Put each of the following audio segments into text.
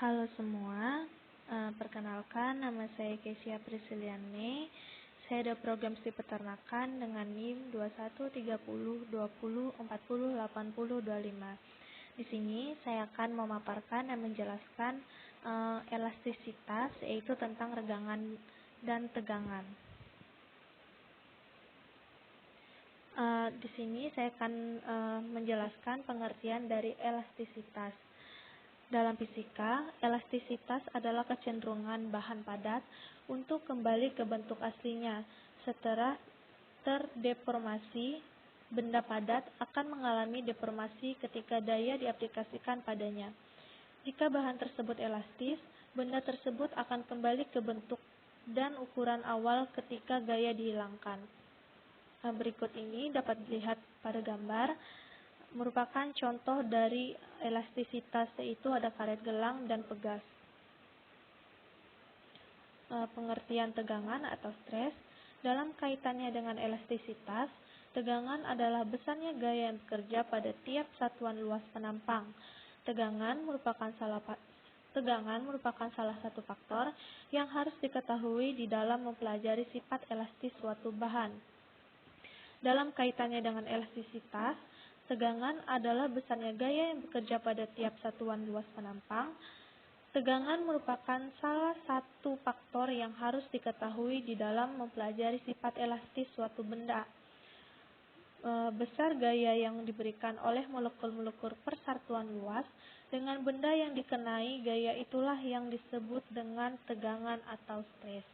Halo semua, perkenalkan nama saya Kesia Prisciliane. Saya ada program studi peternakan dengan NIM 213020408025. Di sini saya akan memaparkan dan menjelaskan elastisitas, yaitu tentang regangan dan tegangan. Di sini saya akan menjelaskan pengertian dari elastisitas. Dalam fisika, elastisitas adalah kecenderungan bahan padat untuk kembali ke bentuk aslinya setelah terdeformasi. Benda padat akan mengalami deformasi ketika daya diaplikasikan padanya. Jika bahan tersebut elastis, benda tersebut akan kembali ke bentuk dan ukuran awal ketika gaya dihilangkan. Berikut ini dapat dilihat pada gambar, merupakan contoh dari elastisitas, yaitu ada karet gelang dan pegas. Pengertian tegangan atau stres. Dalam kaitannya dengan elastisitas, tegangan adalah besarnya gaya yang bekerja pada tiap satuan luas penampang. Tegangan merupakan salah satu faktor yang harus diketahui di dalam mempelajari sifat elastis suatu bahan. Dalam kaitannya dengan elastisitas, tegangan adalah besarnya gaya yang bekerja pada tiap satuan luas penampang. Tegangan merupakan salah satu faktor yang harus diketahui di dalam mempelajari sifat elastis suatu benda. Besar gaya yang diberikan oleh molekul-molekul persatuan luas dengan benda yang dikenai gaya itulah yang disebut dengan tegangan atau stres.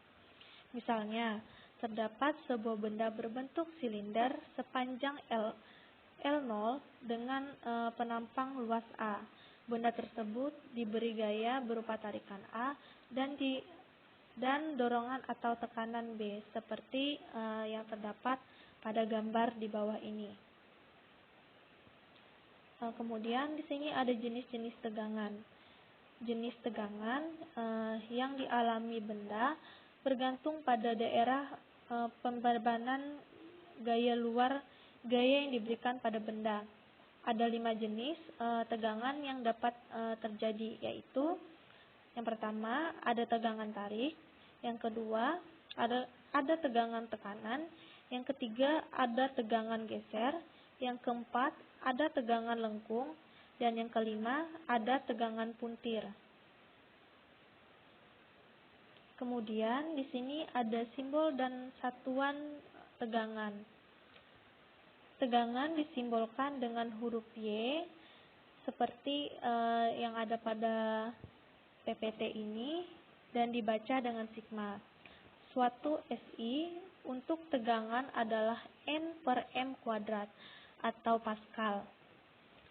Misalnya, terdapat sebuah benda berbentuk silinder sepanjang L0 dengan penampang luas A. Benda tersebut diberi gaya berupa tarikan A dan dorongan atau tekanan B, seperti yang terdapat pada gambar di bawah ini. Kemudian di sini ada jenis-jenis tegangan. Jenis tegangan yang dialami benda bergantung pada daerah pembebanan gaya luar gaya yang diberikan pada benda. Ada 5 jenis tegangan yang dapat terjadi, yaitu yang pertama ada tegangan tarik, yang kedua ada tegangan tekanan, yang ketiga ada tegangan geser, yang keempat ada tegangan lengkung, dan yang kelima ada tegangan puntir. Kemudian di sini ada simbol dan satuan tegangan. Tegangan disimbolkan dengan huruf Y seperti yang ada pada PPT ini dan dibaca dengan sigma. Suatu SI untuk tegangan adalah N per M kuadrat atau Pascal,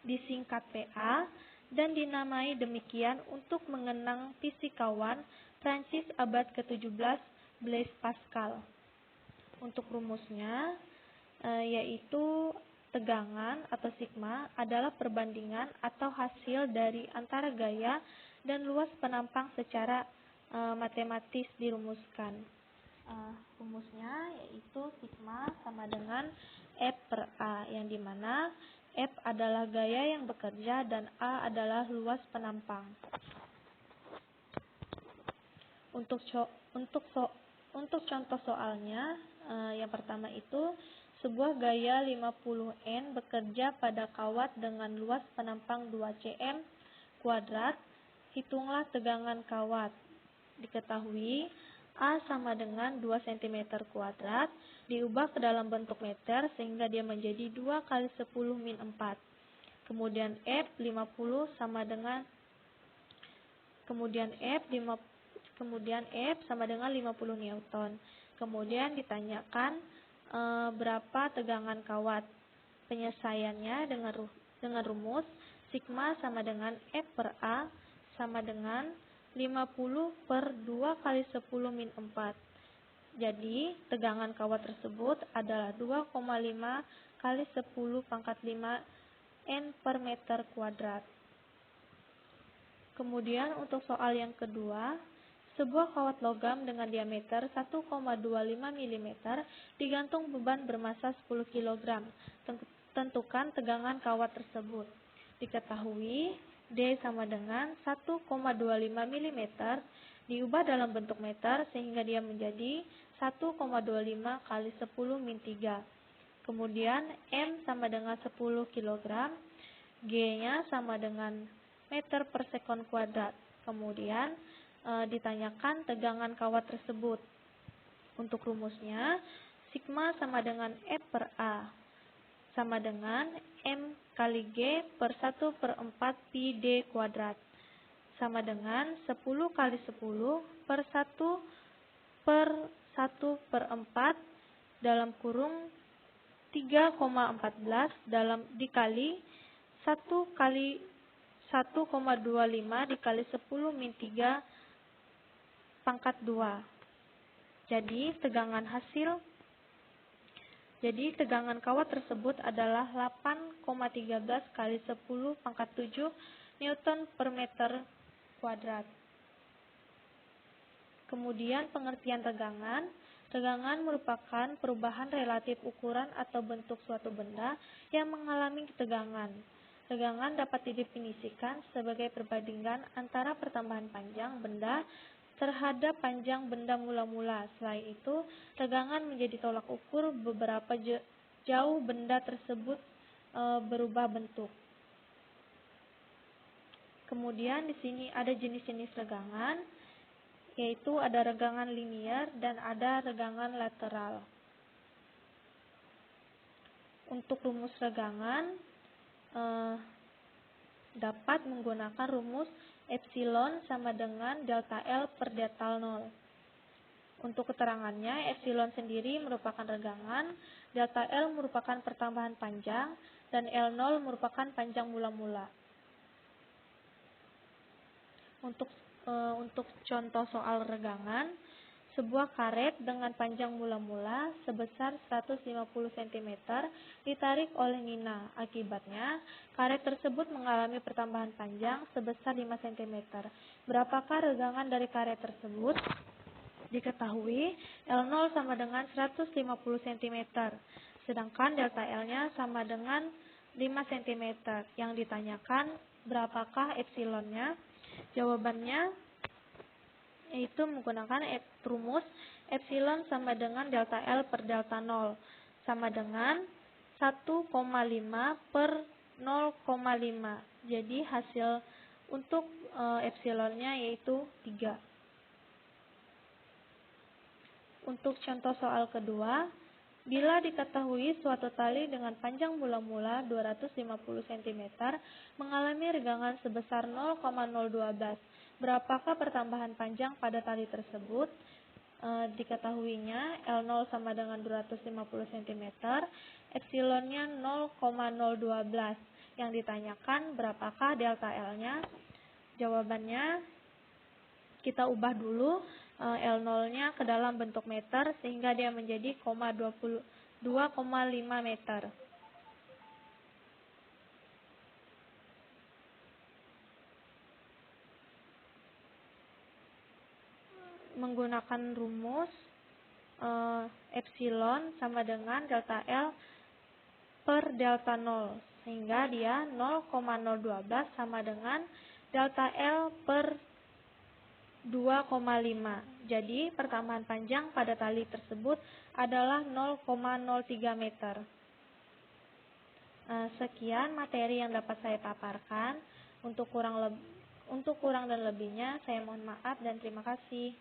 disingkat PA dan dinamai demikian untuk mengenang fisikawan Prancis abad ke-17 Blaise Pascal. Untuk rumusnya yaitu tegangan atau sigma adalah perbandingan atau hasil dari antara gaya dan luas penampang secara matematis dirumuskan. Rumusnya yaitu sigma sama dengan F per A, yang dimana F adalah gaya yang bekerja dan A adalah luas penampang. Untuk contoh soalnya, yang pertama itu sebuah gaya 50 N bekerja pada kawat dengan luas penampang 2 cm kuadrat. Hitunglah tegangan kawat. Diketahui A sama dengan 2 cm kuadrat diubah ke dalam bentuk meter sehingga dia menjadi 2 kali 10 min 4. Kemudian F 50 sama dengan F sama dengan 50 Newton. Kemudian ditanyakan berapa tegangan kawat. Penyelesaiannya dengan rumus sigma sama dengan F per A sama dengan 50 per 2 kali 10 min 4. Jadi tegangan kawat tersebut adalah 2,5 kali 10 pangkat 5 N per meter kuadrat. Kemudian untuk soal yang kedua, sebuah kawat logam dengan diameter 1,25 mm digantung beban bermasa 10 kg. Tentukan tegangan kawat tersebut. Diketahui D sama dengan 1,25 mm diubah dalam bentuk meter sehingga dia menjadi 1,25 kali 10 min 3. Kemudian M sama dengan 10 kg, G-nya sama dengan meter per sekon kuadrat. Kemudian ditanyakan tegangan kawat tersebut. Untuk rumusnya, sigma sama dengan F per A sama dengan M kali G per 1/4 pi D kuadrat sama dengan 10 kali 10 per 1/4 dalam kurung 3,14 dikali 1 kali 1,25 dikali 10 min 3 pangkat 2. Jadi tegangan kawat tersebut adalah 8,13 kali 10 pangkat 7 Newton per meter kuadrat. Kemudian pengertian tegangan. Tegangan merupakan perubahan relatif ukuran atau bentuk suatu benda yang mengalami ketegangan. Tegangan dapat didefinisikan sebagai perbandingan antara pertambahan panjang benda terhadap panjang benda mula-mula. Selain itu, tegangan menjadi tolak ukur beberapa jauh benda tersebut berubah bentuk. Kemudian di sini ada jenis-jenis regangan, yaitu ada regangan linier dan ada regangan lateral. Untuk rumus regangan dapat menggunakan rumus epsilon sama dengan delta L per delta 0. Untuk keterangannya, epsilon sendiri merupakan regangan, delta L merupakan pertambahan panjang, dan L0 merupakan panjang mula-mula. Untuk contoh soal regangan, sebuah karet dengan panjang mula-mula sebesar 150 cm ditarik oleh Nina. Akibatnya, karet tersebut mengalami pertambahan panjang sebesar 5 cm. Berapakah regangan dari karet tersebut? Diketahui L0 sama dengan 150 cm, sedangkan delta L-nya sama dengan 5 cm. Yang ditanyakan berapakah epsilonnya? Jawabannya yaitu menggunakan rumus epsilon sama dengan delta L per delta 0 sama dengan 1,5 per 0,5. Jadi hasil untuk epsilonnya yaitu 3. Untuk contoh soal kedua, bila diketahui suatu tali dengan panjang mula-mula 250 cm mengalami regangan sebesar 0,012, berapakah pertambahan panjang pada tali tersebut? Diketahuinya L0 sama dengan 250 cm, epsilonnya 0,012. Yang ditanyakan berapakah delta L-nya? Jawabannya kita ubah dulu L0-nya ke dalam bentuk meter sehingga dia menjadi 2,5 meter. Menggunakan rumus epsilon sama dengan delta L per delta 0 sehingga dia 0,012 sama dengan delta L per 2,5. Jadi pertambahan panjang pada tali tersebut adalah 0,03 meter. Sekian materi yang dapat saya paparkan. Untuk kurang dan lebihnya saya mohon maaf dan terima kasih.